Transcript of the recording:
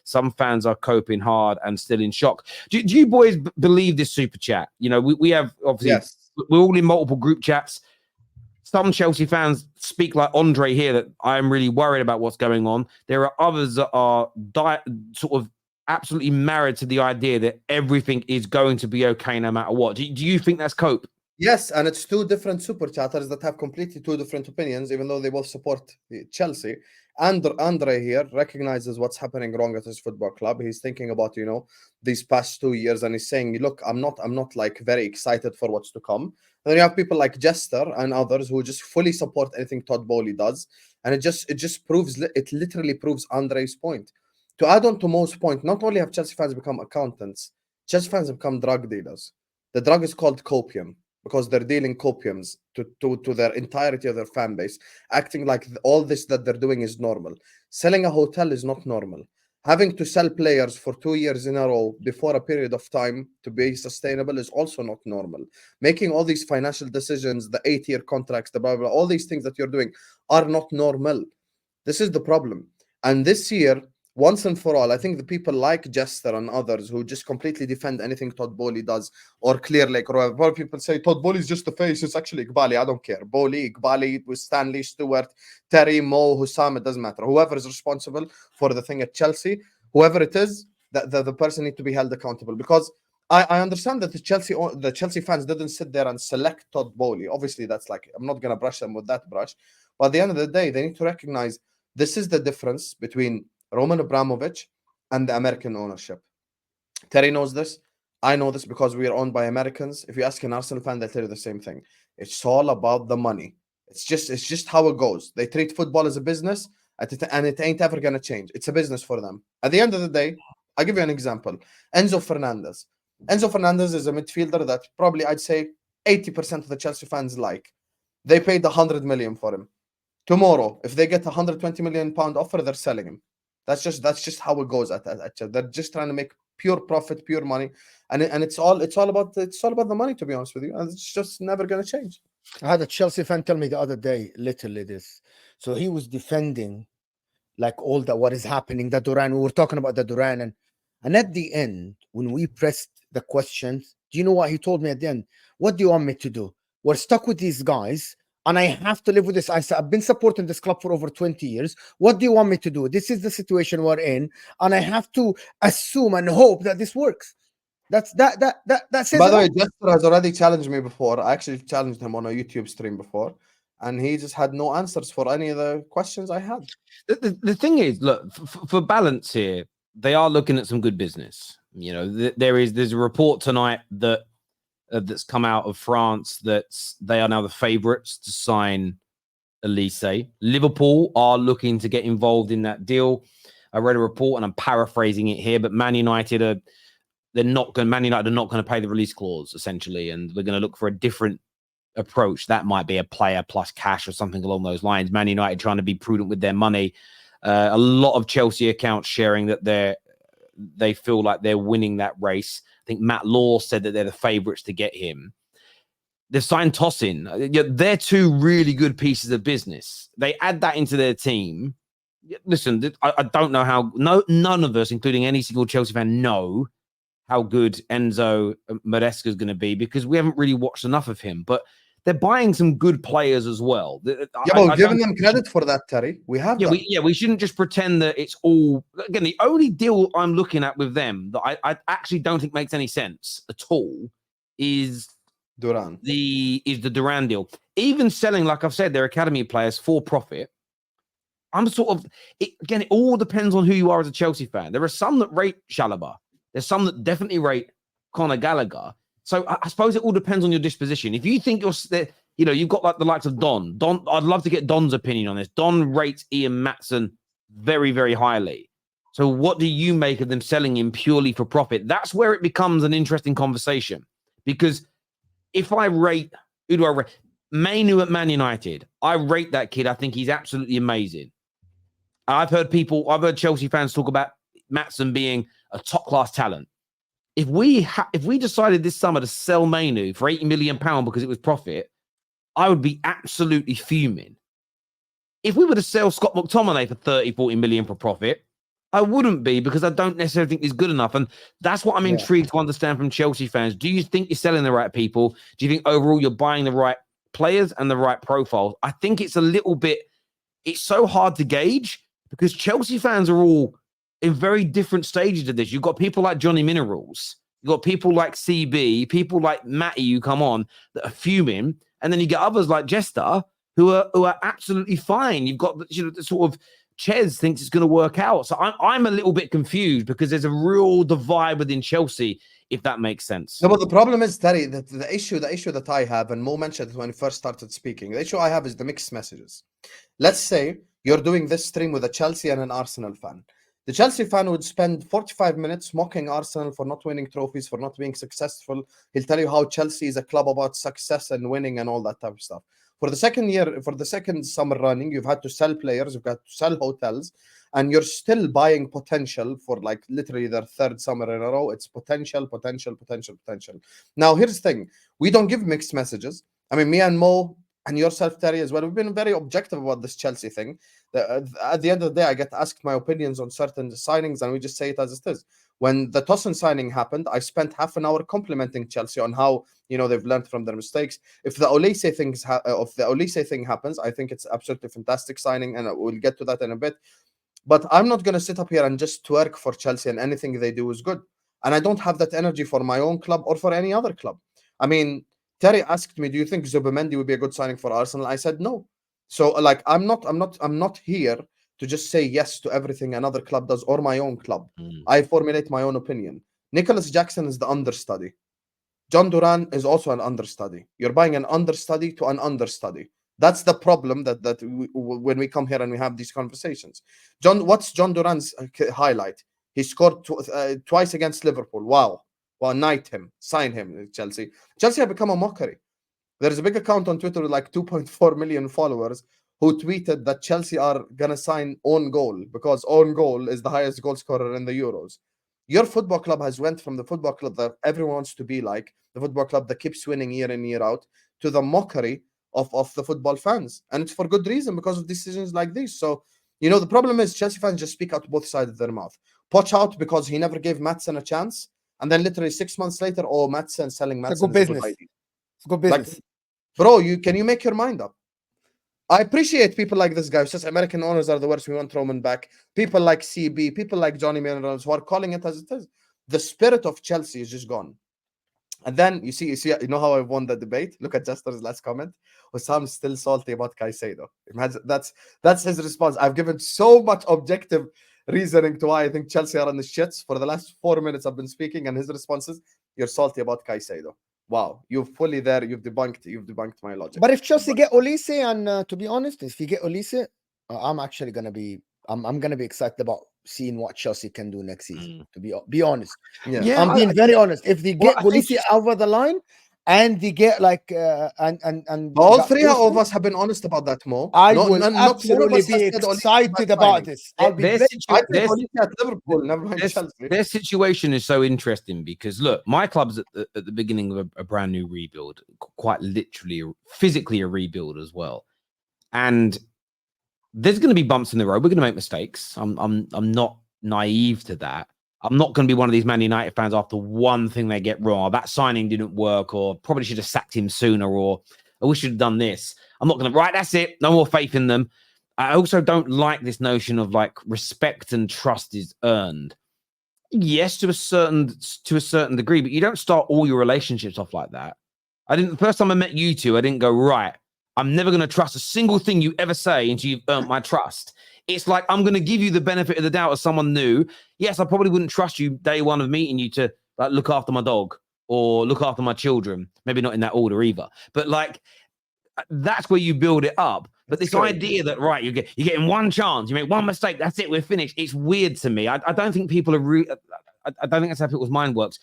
Some fans are coping hard and still in shock. Do you boys believe this super chat? You know, we have obviously, yes, we're all in multiple group chats. Some Chelsea fans speak like Andre here, that I'm really worried about what's going on. There are others that are sort of absolutely married to the idea that everything is going to be okay no matter what. Do you think that's cope? Yes, and it's two different super chatters that have completely two different opinions, even though they both support Chelsea. And Andre here recognizes what's happening wrong at his football club. He's thinking about, you know, these past 2 years, and he's saying, look, I'm not like very excited for what's to come. And then you have people like Jester and others who just fully support anything Todd Bowley does. And it just proves, it literally proves Andre's point. To add on to Mo's point, not only have Chelsea fans become accountants, Chelsea fans have become drug dealers. The drug is called copium, because they're dealing copiums to their entirety of their fan base, acting like all this that they're doing is normal. Selling a hotel is not normal. Having to sell players for 2 years in a row before a period of time to be sustainable is also not normal. Making all these financial decisions, the 8-year contracts, the blah, blah, all these things that you're doing are not normal. This is the problem. And this year, once and for all, I think the people like Jester and others who just completely defend anything Todd Bowley does, or clear like where people say Todd Bowley's just the face, it's actually Iqbali. I don't care. Bowley, Iqbali, with Stanley, Stewart, Terry, Mo, Hussam, it doesn't matter. Whoever is responsible for the thing at Chelsea, whoever it is, the person needs to be held accountable. Because I understand that the Chelsea fans didn't sit there and select Todd Bowley. Obviously, that's like, I'm not going to brush them with that brush. But at the end of the day, they need to recognize this is the difference between Roman Abramovich and the American ownership. Terry knows this. I know this because we are owned by Americans. If you ask an Arsenal fan, they'll tell you the same thing. It's all about the money. It's just how it goes. They treat football as a business, and it ain't ever going to change. It's a business for them. At the end of the day, I'll give you an example. Enzo Fernandez. Enzo Fernandez is a midfielder that probably I'd say 80% of the Chelsea fans like. They paid 100 million for him. Tomorrow, if they get a 120 million pound offer, they're selling him. That's just how it goes. They're just trying to make pure profit, pure money, and it's all about the money. To be honest with you, and it's just never going to change. I had a Chelsea fan tell me the other day, literally this. So he was defending like all that what is happening. The Duran, we were talking about the Duran, and at the end, when we pressed the questions, do you know what he told me at the end? What do you want me to do? We're stuck with these guys, and I have to live with this. I've been supporting this club for over 20 years. What do you want me to do? This is the situation we're in, and I have to assume and hope that this works. That's it. By the way, Jester has already challenged me before. I actually challenged him on a YouTube stream before, and he just had no answers for any of the questions I had. The thing is, look, for balance here, they are looking at some good business. You know, there's a report tonight that's come out of France that they are now the favourites to sign Elise. Liverpool are looking to get involved in that deal. I read a report, and I'm paraphrasing it here, but Man United are not going to pay the release clause, essentially, and we're going to look for a different approach. That might be a player plus cash or something along those lines. Man United trying to be prudent with their money. A lot of Chelsea accounts sharing that they feel like they're winning that race. I think Matt Law said that they're the favourites to get him. They've signed Tosin. They're two really good pieces of business. They add that into their team. Listen, I don't know how. None of us, including any single Chelsea fan, know how good Enzo Maresca is going to be because we haven't really watched enough of him. But they're buying some good players as well. Giving them credit for that, Terry. We have we shouldn't just pretend that it's all. Again, the only deal I'm looking at with them that I actually don't think makes any sense at all is Duran. The Duran deal. Even selling, like I've said, their academy players for profit. I'm sort of again. It all depends on who you are as a Chelsea fan. There are some that rate Chalobah. There's some that definitely rate Conor Gallagher. So I suppose it all depends on your disposition. If you think you've got like the likes of Don. I'd love to get Don's opinion on this. Don rates Ian Maatsen very, very highly. So what do you make of them selling him purely for profit? That's where it becomes an interesting conversation. Because if I rate, who do I rate? Mainu at Man United. I rate that kid. I think he's absolutely amazing. I've heard Chelsea fans talk about Maatsen being a top-class talent. If we decided this summer to sell Mainu for £80 million because it was profit, I would be absolutely fuming. If we were to sell Scott McTominay for 30, 40 million for profit, I wouldn't be, because I don't necessarily think he's good enough. And that's what I'm intrigued to understand from Chelsea fans. Do you think you're selling the right people? Do you think overall you're buying the right players and the right profiles? I think it's a little bit, it's so hard to gauge because Chelsea fans are all in very different stages of this. You've got people like Johnny Minerals. You've got people like CB, people like Matty who come on that are fuming. And then you get others like Jester who are absolutely fine. You've got the sort of Ches thinks it's going to work out. So I'm a little bit confused because there's a real divide within Chelsea, if that makes sense. No, but the problem is, Terry, the issue that I have, and Mo mentioned it when he first started speaking, the issue I have is the mixed messages. Let's say you're doing this stream with a Chelsea and an Arsenal fan. The Chelsea fan would spend 45 minutes mocking Arsenal for not winning trophies, for not being successful. He'll tell you how Chelsea is a club about success and winning and all that type of stuff. For the second summer running, you've had to sell players, you've got to sell hotels, and you're still buying potential for like literally their third summer in a row. It's potential. Now, here's the thing. We don't give mixed messages. I mean, me and Mo and yourself, Terry, as well, we've been very objective about this Chelsea thing. At the end of the day, I get asked my opinions on certain signings, and we just say it as it is. When the Tosin signing happened, I spent half an hour complimenting Chelsea on how they've learned from their mistakes. If the Olise thing happens, I think it's absolutely fantastic signing, and we'll get to that in a bit. But I'm not going to sit up here and just twerk for Chelsea, and anything they do is good. And I don't have that energy for my own club or for any other club. I mean, Terry asked me, "Do you think Zubimendi would be a good signing for Arsenal?" I said no. So like, I'm not here to just say yes to everything another club does or my own club. I formulate my own opinion. Nicholas Jackson is the understudy. John Duran is also an understudy. You're buying an understudy to an understudy. That's the problem when we come here and we have these conversations. What's John Duran's highlight? He scored twice against Liverpool. Wow. Well, knight him, sign him, Chelsea. Chelsea have become a mockery. There's a big account on Twitter with like 2.4 million followers who tweeted that Chelsea are going to sign own goal because own goal is the highest goal scorer in the Euros. Your football club has went from the football club that everyone wants to be like, the football club that keeps winning year in, year out, to the mockery of the football fans. And it's for good reason, because of decisions like these. So, the problem is Chelsea fans just speak out both sides of their mouth. Poch out because he never gave Maatsen a chance. And then literally 6 months later, Maatsen selling Maatsen. It's a good business. It's a good business. Like, bro, can you make your mind up? I appreciate people like this guy who says American owners are the worst, we want Roman back. People like CB, people like Johnny Minerals who are calling it as it is. The spirit of Chelsea is just gone. And then you see, how I won the debate? Look at Jester's last comment. Ossam's still salty about Caicedo. Imagine that's his response. I've given so much objective reasoning to why I think Chelsea are on the shits. For the last 4 minutes I've been speaking, and his response is, you're salty about Caicedo. Wow, you're fully there. You've debunked my logic. But if Chelsea get Olise, and to be honest, if you get Olise, I'm actually gonna be excited about seeing what Chelsea can do next season. To be honest, I'm being very honest. If they get Olise over the line, and they get like and all three of us have been honest about that, Mo. I will absolutely be excited about this. I'll be their situation is so interesting because look, my club's at the beginning of a brand new rebuild, quite literally, physically a rebuild as well, and there's going to be bumps in the road. We're going to make mistakes. I'm not naive to that. I'm not going to be one of these Man United fans after one thing they get wrong. Or that signing didn't work, or probably should have sacked him sooner, or I wish you'd have done this. I'm not going to, right, that's it. No more faith in them. I also don't like this notion of like respect and trust is earned. Yes, to a certain degree, but you don't start all your relationships off like that. The first time I met you two, I didn't go, right, I'm never going to trust a single thing you ever say until you've earned my trust. It's like, I'm going to give you the benefit of the doubt as someone new. Yes, I probably wouldn't trust you day one of meeting you to like look after my dog or look after my children. Maybe not in that order either. But like, that's where you build it up. But this idea that, right, you're getting one chance, you make one mistake, that's it, we're finished. It's weird to me. I don't think people are I don't think that's how people's mind works.